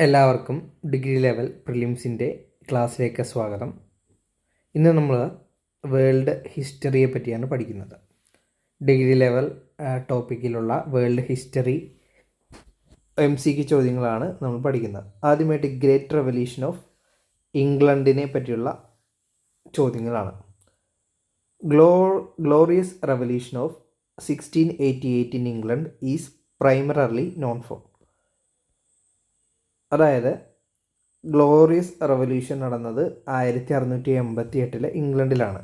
എല്ലാവർക്കും degree level പ്രിലിംസിൻ്റെ ക്ലാസ്സിലേക്ക് സ്വാഗതം. ഇന്ന് നമ്മൾ വേൾഡ് ഹിസ്റ്ററിയെ പറ്റിയാണ് പഠിക്കുന്നത്. ഡിഗ്രി ലെവൽ ടോപ്പിക്കിലുള്ള വേൾഡ് ഹിസ്റ്ററി MCQ ചോദ്യങ്ങളാണ് നമ്മൾ പഠിക്കുന്നത്. ആദ്യമായിട്ട് ഗ്രേറ്റ് റെവല്യൂഷൻ ഓഫ് ഇംഗ്ലണ്ടിനെ പറ്റിയുള്ള ചോദ്യങ്ങളാണ്. Glorious revolution of 1688 in England is പ്രൈമറലി known for. അതായത് ഗ്ലോറിയസ് റെവല്യൂഷൻ നടന്നത് 1688 ഇംഗ്ലണ്ടിലാണ്.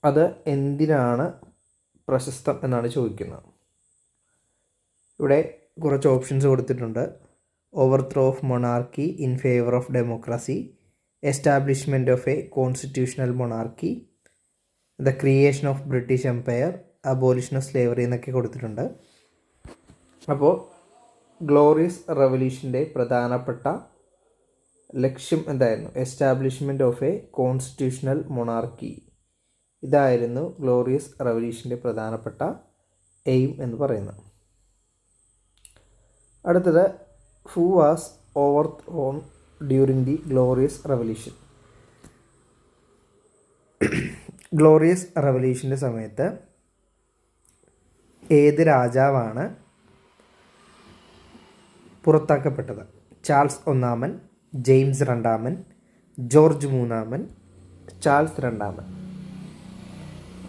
അത് എന്തിനാണ് പ്രശസ്തം എന്നാണ് ചോദിക്കുന്നത്. ഇവിടെ കുറച്ച് ഓപ്ഷൻസ് കൊടുത്തിട്ടുണ്ട്. Overthrow of monarchy in favour of democracy, establishment of a constitutional monarchy, the creation of British empire, abolition of slavery എന്നൊക്കെ കൊടുത്തിട്ടുണ്ട്. അപ്പോൾ ഗ്ലോറിയസ് റെവല്യൂഷൻ്റെ പ്രധാനപ്പെട്ട ലക്ഷ്യം എന്തായിരുന്നു? Establishment of a constitutional monarchy. ഇതായിരുന്നു ഗ്ലോറിയസ് റെവല്യൂഷൻ്റെ പ്രധാനപ്പെട്ട എയിം എന്ന് പറയുന്നത്. അടുത്തത്, who was overthrown during the glorious revolution. Glorious റെവല്യൂഷൻ്റെ സമയത്ത് ഏത് രാജാവാണ് പുറത്താക്കപ്പെട്ടത്? ചാൾസ് ഒന്നാമൻ, ജെയിംസ് രണ്ടാമൻ, ജോർജ് മൂന്നാമൻ, ചാൾസ് രണ്ടാമൻ.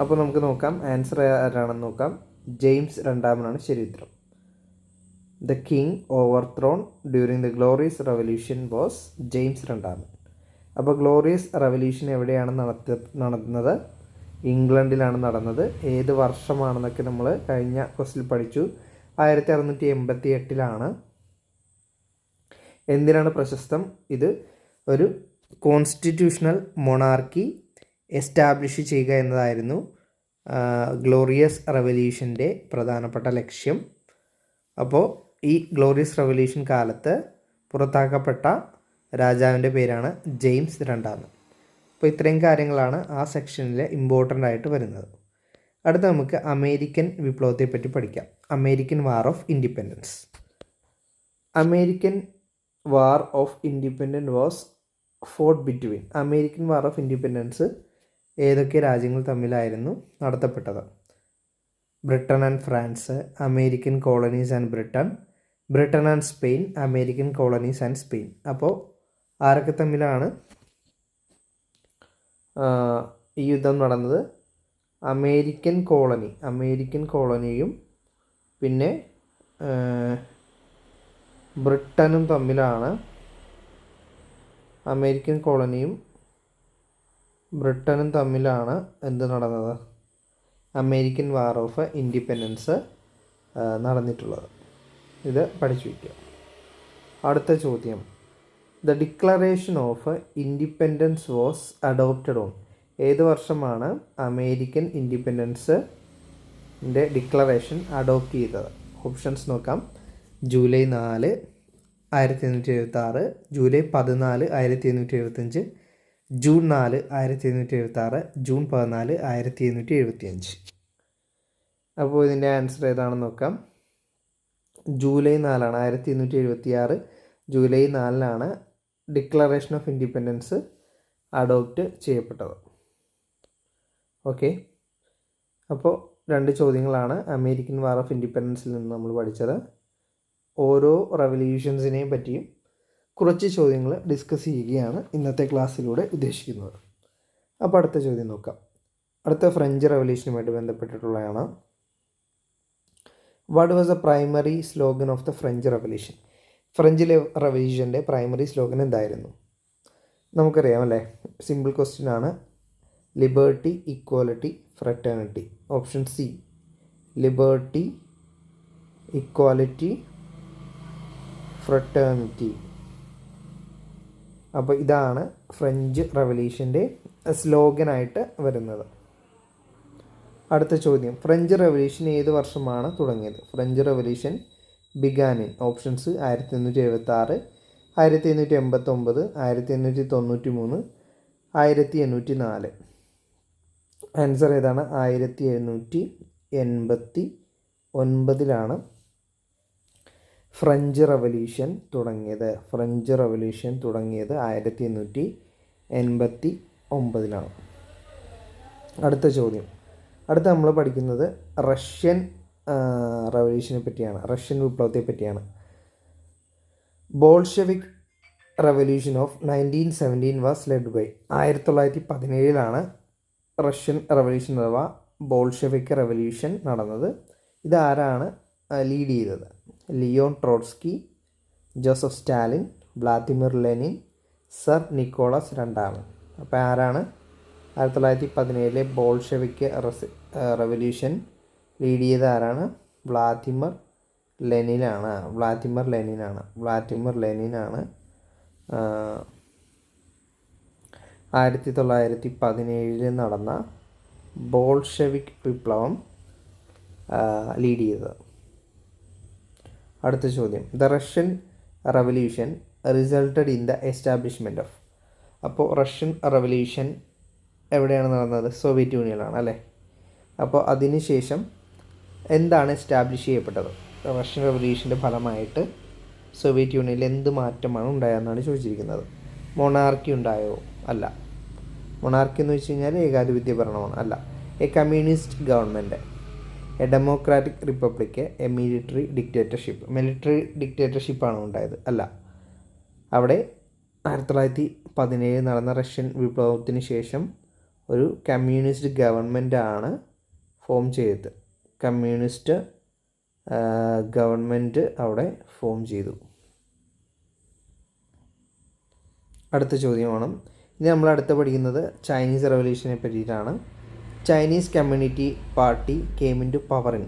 അപ്പോൾ നമുക്ക് നോക്കാം ആൻസർ ആരാണെന്ന് നോക്കാം. ജെയിംസ് രണ്ടാമനാണ് ശരി ഉത്തരം. The king ഓവർത്രോൺ during the glorious revolution was James രണ്ടാമൻ. അപ്പോൾ ഗ്ലോറിയസ് റെവല്യൂഷൻ എവിടെയാണ് നടന്നത്? ഇംഗ്ലണ്ടിലാണ് നടന്നത്. ഏത് വർഷമാണെന്നൊക്കെ നമ്മൾ കഴിഞ്ഞ ക്വസ്റ്റിൽ പഠിച്ചു. 1688 എന്തിനാണ് പ്രശസ്തം? ഇത് ഒരു കോൺസ്റ്റിറ്റ്യൂഷണൽ മൊണാർക്കി എസ്റ്റാബ്ലിഷ് ചെയ്യുക എന്നതായിരുന്നു ഗ്ലോറിയസ് റെവല്യൂഷൻ്റെ പ്രധാനപ്പെട്ട ലക്ഷ്യം. അപ്പോൾ ഈ ഗ്ലോറിയസ് റെവല്യൂഷൻ കാലത്ത് പുറത്താക്കപ്പെട്ട രാജാവിൻ്റെ പേരാണ് ജെയിംസ് രണ്ടാമൻ. അപ്പോൾ ഇത്രയും കാര്യങ്ങളാണ് ആ സെക്ഷനിൽ ഇമ്പോർട്ടൻ്റ് ആയിട്ട് വരുന്നത്. അടുത്ത നമുക്ക് അമേരിക്കൻ വിപ്ലവത്തെ പറ്റി പഠിക്കാം. American war of independence. American war of independence was fought between. American war of independence ഏതൊക്കെ രാജ്യങ്ങൾ തമ്മിലായിരുന്നു നടത്തപ്പെട്ടത്? Britain and France, American colonies and Britain, Britain and Spain, American colonies and Spain. അപ്പോൾ ആരൊക്കെ തമ്മിലാണ് ഈ യുദ്ധം നടന്നത്? അമേരിക്കൻ കോളനിയും പിന്നെ ബ്രിട്ടനും തമ്മിലാണ്. അമേരിക്കൻ കോളനിയും ബ്രിട്ടനും തമ്മിലാണ് എന്ത് നടന്നത്? അമേരിക്കൻ വാർ ഓഫ് ഇൻഡിപെൻഡൻസ് നടന്നിട്ടുള്ളത്. ഇത് പഠിച്ചു വയ്ക്കുക. അടുത്ത ചോദ്യം, the declaration of independence was adopted on. ഏത് വർഷമാണ് അമേരിക്കൻ ഇൻഡിപെൻഡൻസിൻ്റെ ഡിക്ലറേഷൻ അഡോപ്റ്റ് ചെയ്തത്? ഓപ്ഷൻസ് നോക്കാം. July 4, 1876, July 14, 1875, June 4, 1876, June 14, 1875. അപ്പോൾ ഇതിൻ്റെ ആൻസർ ഏതാണെന്ന് നോക്കാം. July 4 1876 July 4 declaration of independence adopt ചെയ്യപ്പെട്ടത്. ഓക്കെ, അപ്പോൾ 2 ചോദ്യങ്ങളാണ് അമേരിക്കൻ വാർ ഓഫ് ഇൻഡിപെൻഡൻസിൽ നിന്ന് നമ്മൾ പഠിച്ചത്. ഓരോ റെവല്യൂഷൻസിനെയും പറ്റിയും കുറച്ച് ചോദ്യങ്ങൾ ഡിസ്കസ് ചെയ്യുകയാണ് ഇന്നത്തെ ക്ലാസ്സിലൂടെ ഉദ്ദേശിക്കുന്നത്. അപ്പോൾ അടുത്ത ചോദ്യം നോക്കാം. അടുത്ത ഫ്രഞ്ച് റെവല്യൂഷനുമായിട്ട് ബന്ധപ്പെട്ടിട്ടുള്ളതാണ്. What was the primary slogan of the French revolution? French റെവല്യൂഷൻ്റെ പ്രൈമറി സ്ലോഗൻ എന്തായിരുന്നു? നമുക്കറിയാം അല്ലേ, സിമ്പിൾ ക്വസ്റ്റ്യൻ ആണ്. Liberty, equality, fraternity. Option C, liberty, equality, fraternity. അപ്പോൾ ഇതാണ് ഫ്രഞ്ച് റെവല്യൂഷൻ്റെ സ്ലോഗനായിട്ട് വരുന്നത്. അടുത്ത ചോദ്യം, ഫ്രഞ്ച് റെവല്യൂഷൻ ഏത് വർഷമാണ് തുടങ്ങിയത്? French revolution began in. Options 1876, 1889, 1893, 1884. Answer ഏതാണ്? 1789 ഫ്രഞ്ച് റവല്യൂഷൻ തുടങ്ങിയത് 1889-ലാണ്. അടുത്ത ചോദ്യം. അടുത്ത നമ്മൾ പഠിക്കുന്നത് റഷ്യൻ റവല്യൂഷനെ പറ്റിയാണ്, റഷ്യൻ വിപ്ലവത്തെ പറ്റിയാണ്. Bolshevik revolution of 1917 was led by. 1917 Russian revolution അഥവാ ബോൾഷെവിക് റവല്യൂഷൻ നടന്നത്. ഇതാരാണ് ലീഡ് ചെയ്തത്? Leon Trotsky, Joseph Stalin, Vladimir Lenin, tsar Nicholas രണ്ടാമൻ. അപ്പോൾ ആരാണ് 1917 ബോൾഷെവിക് റവല്യൂഷൻ ലീഡ് ചെയ്ത ആരാണ്? വ്ളാദിമിർ ലെനിനാണ്. 1917 നടന്ന ബോൾഷെവിക് വിപ്ലവം ലീഡ് ചെയ്തത്. അടുത്ത ചോദ്യം. The Russian revolution resulted in the establishment of. അപ്പോൾ റഷ്യൻ റവല്യൂഷൻ എവിടെയാണ് നടന്നത്? സോവിയറ്റ് യൂണിയനിലാണ് അല്ലേ. അപ്പോൾ അതിന് ശേഷം എന്താണ് എസ്റ്റാബ്ലിഷ് ചെയ്യപ്പെട്ടത്? റഷ്യൻ റവല്യൂഷൻ്റെ ഫലമായിട്ട് സോവിയറ്റ് യൂണിയനിൽ എന്ത് മാറ്റമാണ് ഉണ്ടായതെന്നാണ് ചോദിച്ചിരിക്കുന്നത്. മൊണാർക്കി ഉണ്ടായോ? അല്ല. മൊണാർക്കി എന്ന് വെച്ച് കഴിഞ്ഞാൽ ഏകാധിപത്യ ഭരണമാണ്. അല്ല. A communist government, a democratic republic, a military dictatorship. Military ഡിക്റ്റേറ്റർഷിപ്പാണ് ഉണ്ടായത്. അല്ല. അവിടെ 1917 നടന്ന റഷ്യൻ വിപ്ലവത്തിന് ശേഷം ഒരു കമ്മ്യൂണിസ്റ്റ് ഗവൺമെൻറ്റാണ് ഫോം ചെയ്തത്. കമ്മ്യൂണിസ്റ്റ് ഗവൺമെൻറ് അവിടെ ഫോം ചെയ്തു. അടുത്ത ചോദ്യമാണ്. ഇനി നമ്മൾ അടുത്ത് പഠിക്കുന്നത് ചൈനീസ് റവല്യൂഷനെ പറ്റിയിട്ടാണ്. Chinese community party came in to power in.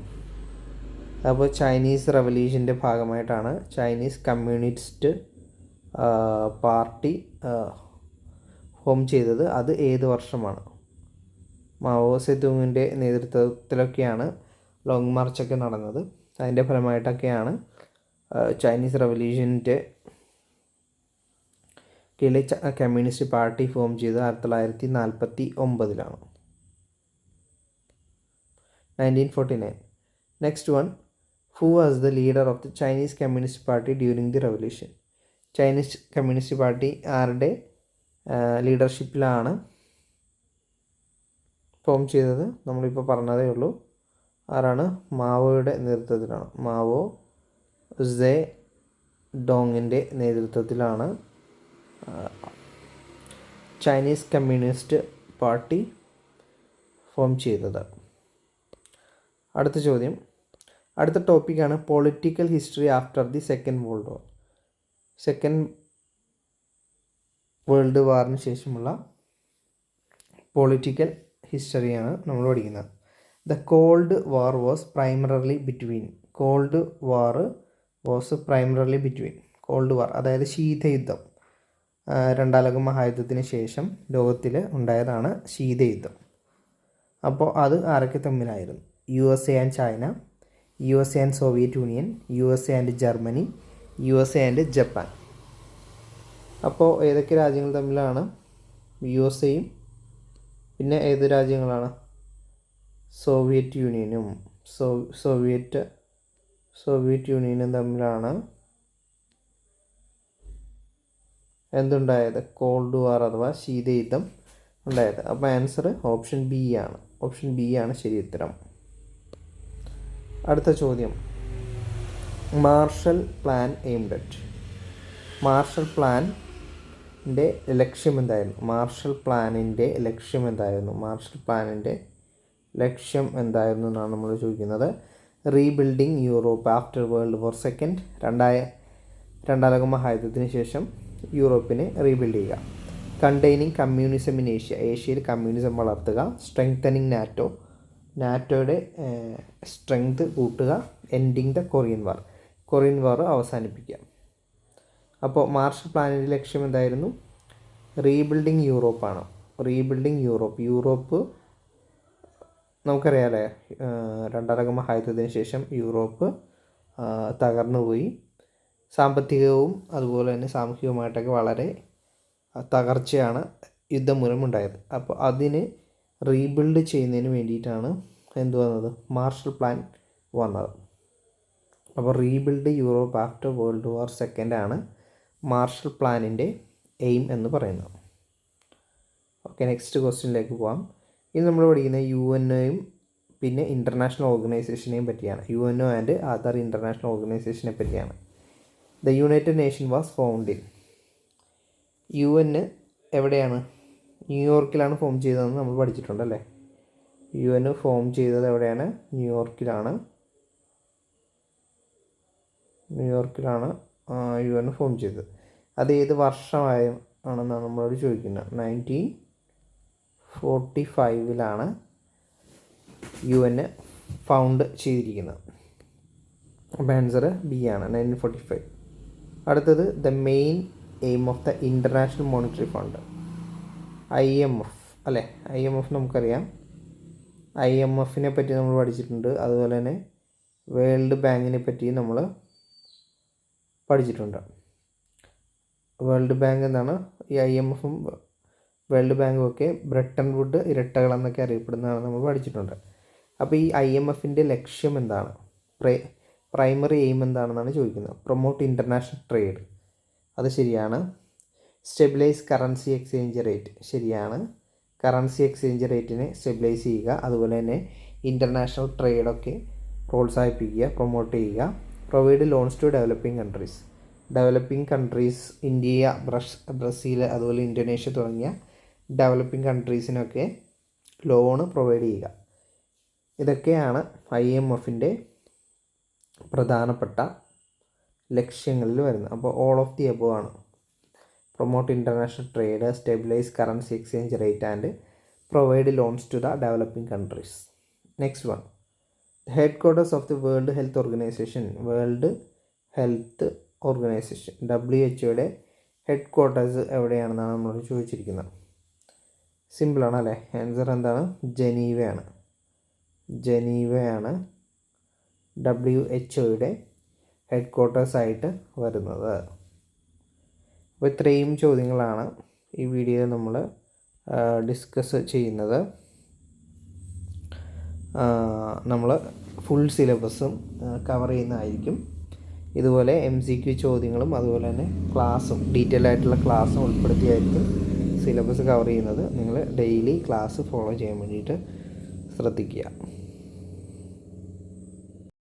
അപ്പോൾ ചൈനീസ് റവല്യൂഷൻ്റെ ഭാഗമായിട്ടാണ് ചൈനീസ് കമ്മ്യൂണിസ്റ്റ് പാർട്ടി ഫോം ചെയ്തത്. അത് ഏത് വർഷമാണ്? മാവോ സെതൂങ്ങിൻ്റെ നേതൃത്വത്തിലൊക്കെയാണ് ലോങ് മാർച്ചൊക്കെ നടന്നത്. അതിൻ്റെ ഫലമായിട്ടൊക്കെയാണ് ചൈനീസ് റവല്യൂഷൻ്റെ കീഴിലെ കമ്മ്യൂണിസ്റ്റ് പാർട്ടി ഫോം ചെയ്തത് 1949. 1949. Next one. Who was the leader of the Chinese communist party during the revolution? Chinese communist party ആരുടെ ലീഡർഷിപ്പിലാണ് ഫോം ചെയ്തത്? നമ്മളിപ്പോൾ പറഞ്ഞതേ ഉള്ളൂ. ആരാണ്? മാവോയുടെ നേതൃത്വത്തിലാണ്. മാവോ സേ ഡോങ്ങിൻ്റെ നേതൃത്വത്തിലാണ് ചൈനീസ് കമ്മ്യൂണിസ്റ്റ് പാർട്ടി ഫോം ചെയ്തത്. അടുത്ത ചോദ്യം. അടുത്ത ടോപ്പിക്കാണ് political history after the second world war. Second world വാറിന് ശേഷമുള്ള പൊളിറ്റിക്കൽ ഹിസ്റ്ററിയാണ് നമ്മൾ പഠിക്കുന്നത്. The cold war was primarily between. Cold war അതായത് ശീതയുദ്ധം. രണ്ടാം ലോക മഹായുദ്ധത്തിന് ശേഷം ലോകത്തിൽ ഉണ്ടായതാണ് ശീതയുദ്ധം. അപ്പോൾ അത് ആരൊക്കെ തമ്മിലായിരുന്നു? USA and China, USA and Soviet union, USA and Germany, USA and Japan. അപ്പോൾ ഏതൊക്കെ രാജ്യങ്ങൾ തമ്മിലാണ്? USAയും പിന്നെ ഏത് രാജ്യങ്ങളാണ്? സോവിയറ്റ് യൂണിയനും സോവിയറ്റ് യൂണിയനും തമ്മിലാണ് എന്തുണ്ടായത്? കോൾഡ് വാർ അഥവാ ശീതയുദ്ധം ഉണ്ടായത്. അപ്പോൾ ആൻസർ ഓപ്ഷൻ ബി ആണ്. ഓപ്ഷൻ ബി ആണ് ശരി ഉത്തരം. അടുത്ത ചോദ്യം. Marshall plan aimed at. Marshall പ്ലാനിൻ്റെ ലക്ഷ്യം എന്തായിരുന്നു? മാർഷൽ പ്ലാനിൻ്റെ ലക്ഷ്യം എന്തായിരുന്നു എന്നാണ് നമ്മൾ ചോദിക്കുന്നത്. Rebuilding Europe after world war second. രണ്ടാം ലോക മഹായുദ്ധത്തിന് ശേഷം യൂറോപ്പിനെ റീബിൽഡ് ചെയ്യുക. Containing communism in Asia. ഏഷ്യയിൽ കമ്മ്യൂണിസം വളർത്തുക. സ്ട്രെങ്തനിങ് നാറ്റോയുടെ സ്ട്രെങ്ത് കൂട്ടുക. എൻഡിങ് ദ കൊറിയൻ വാർ അവസാനിപ്പിക്കുക. അപ്പോൾ മാർഷൽ പ്ലാനിൻ്റെ ലക്ഷ്യം എന്തായിരുന്നു? റീബിൽഡിങ് യൂറോപ്പാണ്. യൂറോപ്പ് നമുക്കറിയാമല്ലേ, രണ്ടാം ലോക മഹായുദ്ധത്തിന് ശേഷം യൂറോപ്പ് തകർന്നുപോയി. സാമ്പത്തികവും അതുപോലെ തന്നെ സാമൂഹികവുമായിട്ടൊക്കെ വളരെ തകർച്ചയാണ് യുദ്ധം മൂലമുണ്ടായത്. അപ്പോൾ അതിന് റീബിൽഡ് ചെയ്യുന്നതിന് വേണ്ടിയിട്ടാണ് എന്ത് വന്നത്? മാർഷൽ പ്ലാൻ വന്നത്. അപ്പോൾ rebuild Europe after world war second ആണ് മാർഷൽ പ്ലാനിൻ്റെ എയിം എന്ന് പറയുന്നത്. ഓക്കെ, നെക്സ്റ്റ് ക്വസ്റ്റ്യനിലേക്ക് പോകാം. ഇത് നമ്മൾ പഠിക്കുന്ന UN-യും പിന്നെ ഇൻ്റർനാഷണൽ ഓർഗനൈസേഷനെയും പറ്റിയാണ്. UN ആൻഡ് അതർ ഇൻ്റർനാഷണൽ ഓർഗനൈസേഷനെ പറ്റിയാണ്. The United nation was found in. UN എവിടെയാണ്? ന്യൂയോർക്കിലാണ് ഫോം ചെയ്തതെന്ന് നമ്മൾ പഠിച്ചിട്ടുണ്ടല്ലേ. UN ഫോം ചെയ്തത് എവിടെയാണ്? ന്യൂയോർക്കിലാണ് UN ഫോം ചെയ്തത്. അത് ഏത് വർഷമാണെന്നാണ് നമ്മളോട് ചോദിക്കുന്നത്. 1945 UN ഫൗണ്ട് ചെയ്തിരിക്കുന്നത്. അപ്പോൾ ആൻസർ B ആണ്, 1945. അടുത്തത് the main aim of the international monetary fund. IMF അല്ലേ? IMF നമുക്കറിയാം. IMFനെ പറ്റി നമ്മൾ പഠിച്ചിട്ടുണ്ട്. അതുപോലെ തന്നെ വേൾഡ് ബാങ്കിനെ പറ്റി നമ്മൾ പഠിച്ചിട്ടുണ്ട്. വേൾഡ് ബാങ്ക് എന്താണ്? ഈ IMFും വേൾഡ് ബാങ്കും ഒക്കെ ബ്രെട്ടൺ വുഡ് ഇരട്ടകളെന്നൊക്കെ അറിയപ്പെടുന്നതാണ് നമ്മൾ പഠിച്ചിട്ടുണ്ട്. അപ്പോൾ ഈ IMFൻ്റെ ലക്ഷ്യം എന്താണ്? പ്രൈമറി എയിം എന്താണെന്നാണ് ചോദിക്കുന്നത്. പ്രൊമോട്ട് ഇൻ്റർനാഷണൽ ട്രേഡ്, അത് ശരിയാണ്. സ്റ്റെബിലൈസ് കറൻസി എക്സ്ചേഞ്ച് റേറ്റ്, ശരിയാണ്. കറൻസി എക്സ്ചേഞ്ച് റേറ്റിനെ സ്റ്റെബിലൈസ് ചെയ്യുക. അതുപോലെ തന്നെ ഇൻ്റർനാഷണൽ ട്രേഡൊക്കെ പ്രോത്സാഹിപ്പിക്കുക, പ്രൊമോട്ട് ചെയ്യുക. Provide loans to developing countries India, Brazil, അതുപോലെ ഇന്തോനേഷ്യ തുടങ്ങിയ ഡെവലപ്പിംഗ് കൺട്രീസിനൊക്കെ ലോണ് പ്രൊവൈഡ് ചെയ്യുക. ഇതൊക്കെയാണ് IMFൻ്റെ പ്രധാനപ്പെട്ട ലക്ഷ്യങ്ങളിൽ വരുന്നത്. അപ്പോൾ ഓൾ ഓഫ് ദി എബോവ് ആണ്. Promote international trade, stabilise currency exchange rate and provide loans to the developing countries. Next one, headquarters of the world health organisation. World health organisation WHO headquarters എവിടെയാണെന്നാണ് നമ്മളോട് ചോദിച്ചിരിക്കുന്നത്. സിമ്പിളാണ് അല്ലേ? Answer എന്താണ്? ജനീവയാണ്. WHO head ക്വാർട്ടേഴ്സായിട്ട് വരുന്നത്. അപ്പോൾ ഇത്രയും ചോദ്യങ്ങളാണ് ഈ വീഡിയോയിൽ നമ്മൾ ഡിസ്കസ് ചെയ്യുന്നത്. നമ്മൾ ഫുൾ സിലബസും കവർ ചെയ്യുന്നതായിരിക്കും. ഇതുപോലെ MCQ ചോദ്യങ്ങളും അതുപോലെ തന്നെ ക്ലാസ്സും ഡീറ്റെയിൽ ആയിട്ടുള്ള ക്ലാസ്സും ഉൾപ്പെടുത്തിയായിരിക്കും സിലബസ് കവർ ചെയ്യുന്നത്. നിങ്ങൾ ഡെയിലി ക്ലാസ് ഫോളോ ചെയ്യാൻ വേണ്ടിയിട്ട് ശ്രദ്ധിക്കുക.